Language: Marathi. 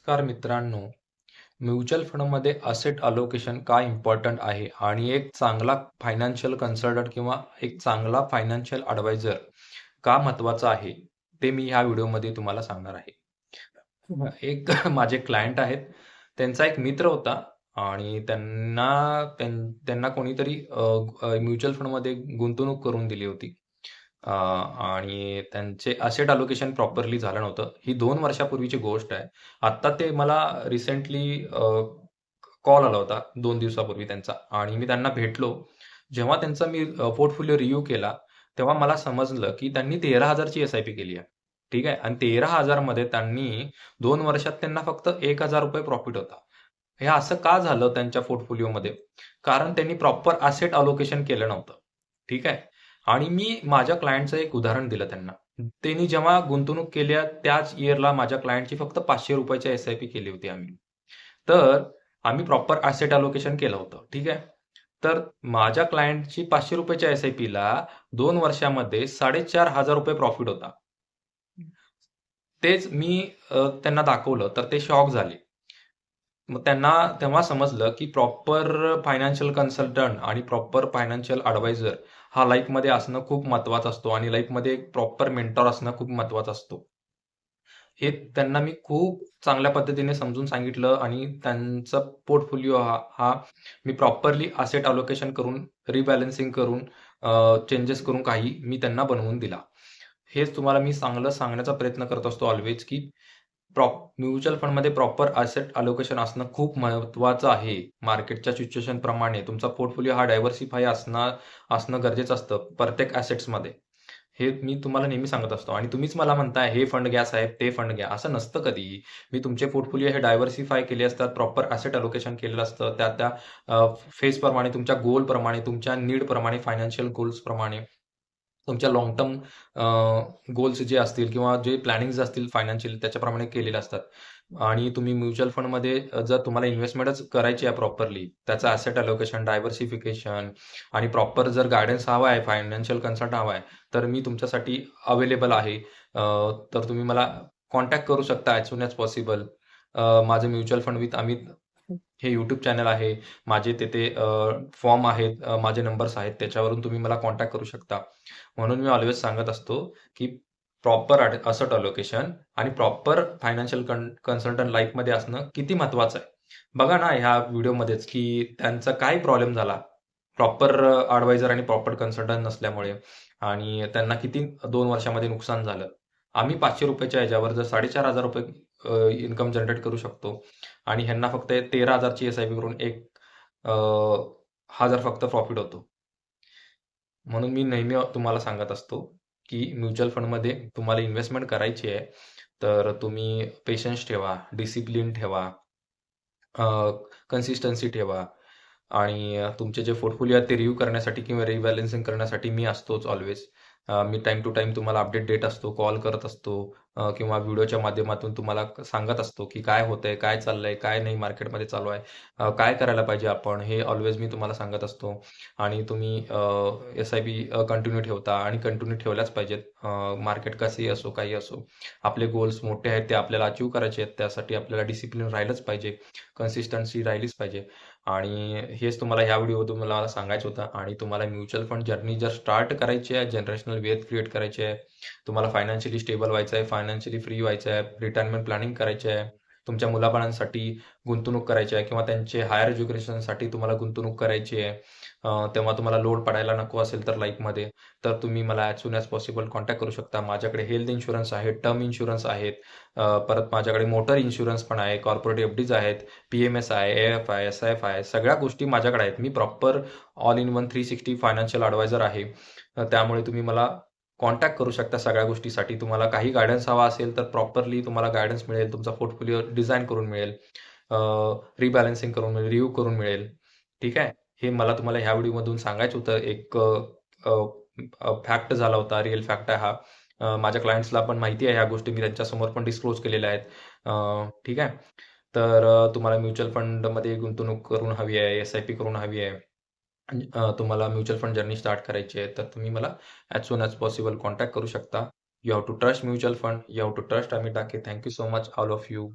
नमस्कार मित्रांनो. म्युच्युअल फंडमध्ये असेट अलोकेशन का इम्पॉर्टंट आहे आणि एक चांगला फायनान्शियल कन्सल्टंट किंवा एक चांगला फायनान्शियल ॲडवायझर का महत्त्वाचा आहे, ते मी ह्या व्हिडिओमध्ये तुम्हाला सांगणार आहे. एक माझे क्लायंट आहेत. त्यांचा एक मित्र होता आणि त्यांना कोणीतरी म्युच्युअल फंडमध्ये गुंतवणूक करून दिली होती. आणि त्यांचे असेट अलोकेशन प्रॉपरली झालं नव्हतं. ही 2 वर्षापूर्वीची गोष्ट आहे. आत्ता ते मला रिसेंटली कॉल आला होता 2 दिवसापूर्वी त्यांचा आणि मी त्यांना भेटलो. जेव्हा त्यांचा मी पोर्टफोलिओ रिव्ह्यू केला, तेव्हा मला समजलं की त्यांनी 13,000 ची एस-आय-पी केली आहे. ठीक आहे. आणि 13,000 मध्ये त्यांनी 2 वर्षात त्यांना फक्त ₹1,000 प्रॉफिट होता. हे असं का झालं त्यांच्या पोर्टफोलिओमध्ये? कारण त्यांनी प्रॉपर असेट अलोकेशन केलं नव्हतं. ठीक आहे. आणि मी माझ्या क्लायंटचं एक उदाहरण दिलं त्यांना. त्यांनी जेव्हा गुंतवणूक केल्या त्याच इयरला माझ्या क्लायंटची फक्त ₹500 ची एस-आय-पी केली होती आम्ही. तर आम्ही प्रॉपर ॲसेट अलोकेशन केलं होतं. ठीक आहे. तर माझ्या क्लायंटची ₹500 च्या एस-आय-पीला 2 वर्षामध्ये ₹4,500 प्रॉफिट होता. तेच मी त्यांना दाखवलं तर ते शॉक झाले. मग त्यांना तेव्हा समजलं की प्रॉपर फायनान्शियल कन्सल्टंट आणि प्रॉपर फायनान्शियल ॲडवायझर हा लाईफमध्ये असणं खूप महत्त्वाचा असतो आणि लाईफमध्ये एक प्रॉपर मेंटॉर असणं खूप महत्त्वाचं असतो. हे त्यांना मी खूप चांगल्या पद्धतीने समजून सांगितलं आणि त्यांचा पोर्टफोलिओ हा हा मी प्रॉपरली असेट अलोकेशन करून, रिबॅलन्सिंग करून, चेंजेस करून काही मी त्यांना बनवून दिला. हेच तुम्हाला मी चांगलं सांगण्याचा प्रयत्न करत असतो ऑल्वेज, की म्युच्युअल फंडमध्ये प्रॉपर असेट अलोकेशन असणं खूप महत्त्वाचं आहे. मार्केटच्या सिच्युएशनप्रमाणे तुमचा पोर्टफोलिओ हा डायव्हर्सिफाय असणं गरजेचं असतं प्रत्येक ॲसेट्समध्ये. हे मी तुम्हाला नेहमी सांगत असतो आणि तुम्हीच मला म्हणताय, "हे फंड घ्या साहेब, ते फंड घ्या." असं नसतं कधी. मी तुमचे पोर्टफोलिओ हे डायव्हर्सिफाय केले असतात, प्रॉपर असेट अलोकेशन केलेलं असतं. त्या फेजप्रमाणे, तुमच्या गोलप्रमाणे, तुमच्या नीडप्रमाणे, फायनान्शियल गोल्सप्रमाणे, तुमच्या लाँग टर्म गोल्स जे असतील किंवा जे प्लॅनिंग्ज असतील फायनान्शियल त्याच्याप्रमाणे केलेले असतात. आणि तुम्ही म्युच्युअल फंडमध्ये जर तुम्हाला इन्व्हेस्टमेंटच करायची आहे प्रॉपरली, त्याचं असेट अलोकेशन, डायव्हर्सिफिकेशन आणि प्रॉपर जर गाईडन्स हवा आहे, फायनान्शियल कन्सल्ट हवा आहे, तर मी तुमच्यासाठी अवेलेबल आहे. तर तुम्ही मला कॉन्टॅक्ट करू शकता ॲज सून ॲज पॉसिबल. माझं म्युच्युअल फंड विथ अमित हे यूट्यूब चॅनल आहे. माझे तिथे फॉर्म आहेत, माझे नंबर्स आहेत. त्याच्यावरून तुम्ही मला कॉन्टॅक्ट करू शकता. म्हणून मी ऑल्वेज सांगत असतो, की प्रॉपर असेट अलोकेशन आणि प्रॉपर फायनान्शियल कन्सल्टंट लाईफमध्ये असणं किती महत्त्वाचं आहे. बघा ना ह्या व्हिडिओमध्येच, की त्यांचा काय प्रॉब्लेम झाला. प्रॉपर ॲडवायझर आणि प्रॉपर कन्सल्टंट नसल्यामुळे आणि त्यांना किती 2 वर्षामध्ये नुकसान झालं. आम्ही ₹500 च्या ह्याच्यावर जर ₹4,500 इन्कम जनरेट करू शकतो आणि ह्यांना फक्त 13,000 ची एस-आय-पी करून 1,000 फक्त प्रॉफिट होतो. म्हणून मी नेहमी तुम्हाला सांगत असतो, की म्युच्युअल फंडमध्ये तुम्हाला इन्व्हेस्टमेंट करायची आहे, तर तुम्ही पेशन्स ठेवा, डिसिप्लिन ठेवा, कन्सिस्टन्सी ठेवा आणि तुमचे जे पोर्टफोलिओ आहेत ते रिव्ह्यू करण्यासाठी किंवा रिबॅलन्सिंग करण्यासाठी मी असतोच ऑल्वेज. मी टाईम टू टाईम तुम्हाला अपडेट देत असतो, कॉल करत असतो, किंवा व्हिडिओच्या माध्यमातून तुम्हाला सांगत असतो, की काय होतंय, काय चाललंय, काय नाही मार्केटमध्ये चालू आहे, काय करायला पाहिजे आपण, हे ऑल्वेज मी तुम्हाला सांगत असतो. आणि तुम्ही एस-आय-पी कंटिन्यू ठेवता आणि कंटिन्यू ठेवल्याच पाहिजेत. मार्केट कसेही असो, काही असो. आपले गोल्स मोठे आहेत, ते आपल्याला अचीव्ह करायचे आहेत. त्यासाठी आपल्याला डिसिप्लिन राहिलंच पाहिजे, कन्सिस्टन्सी राहिलीच पाहिजे. आणि हेच तुम्हाला ह्या व्हिडिओमधून मला सांगायचं होतं. आणि तुम्हाला म्युच्युअल फंड जर्नी जर स्टार्ट करायची आहे, जनरेशनल वेल्थ क्रिएट करायची आहे, तुम्हाला फायनान्शियली स्टेबल व्हायचं आहे, फायनान्शियली फ्री व्हायचं आहे, रिटायरमेंट प्लॅनिंग करायची आहे, तुमच्या मुलाबाळांसाठी गुंतवणूक करायची आहे किंवा त्यांचे हायर एज्युकेशनसाठी तुम्हाला गुंतवणूक करायची आहे, तेव्हा तुम्हाला लोड पडायला नको असेल तर लाईफमध्ये, तर तुम्ही मला as soon as possible contact करू शकता. माझ्याकडे हेल्थ इन्शुरन्स आहे, टर्म इन्शुरन्स आहेत, परत माझ्याकडे मोटर इन्शुरन्स पण आहे, कॉर्पोरेट एफ-डीज आहेत, पी-एम-एस आहे, ए-एफ आहे, एस-आय-एफ आहे, सगळ्या गोष्टी माझ्याकडे आहेत. मी proper all in one 360 financial advisor आहे. त्यामुळे तुम्ही मला कॉन्टॅक्ट करू शकता सगळ्या गोष्टीसाठी. तुम्हाला काही गाईडन्स हवा असेल तर प्रॉपरली तुम्हाला गाईडन्स मिळेल. तुमचा पोर्टफोलिओ डिझाइन करून मिळेल, रिबॅलन्सिंग करून मिळेल, रिव्ह्यू करून मिळेल. ठीक आहे. हे मला तुम्हाला ह्या व्हिडिओमधून सांगायचं होतं. एक फॅक्ट झाला होता, रिअल फॅक्ट आहे हा. माझ्या क्लायंट्सला पण माहिती आहे ह्या गोष्टी. मी त्यांच्यासमोर पण डिस्क्लोज केलेल्या आहेत. ठीक आहे. तर तुम्हाला म्युच्युअल फंडमध्ये गुंतवणूक करून हवी आहे, एस-आय-पी करून हवी आहे, तुम्हाला म्युच्युअल फंड जर्नी स्टार्ट करायची आहे, तर तुम्ही मला as soon as possible contact करू शकता. You have to trust mutual fund. You have to trust Amit Dake. Thank you so much all of you.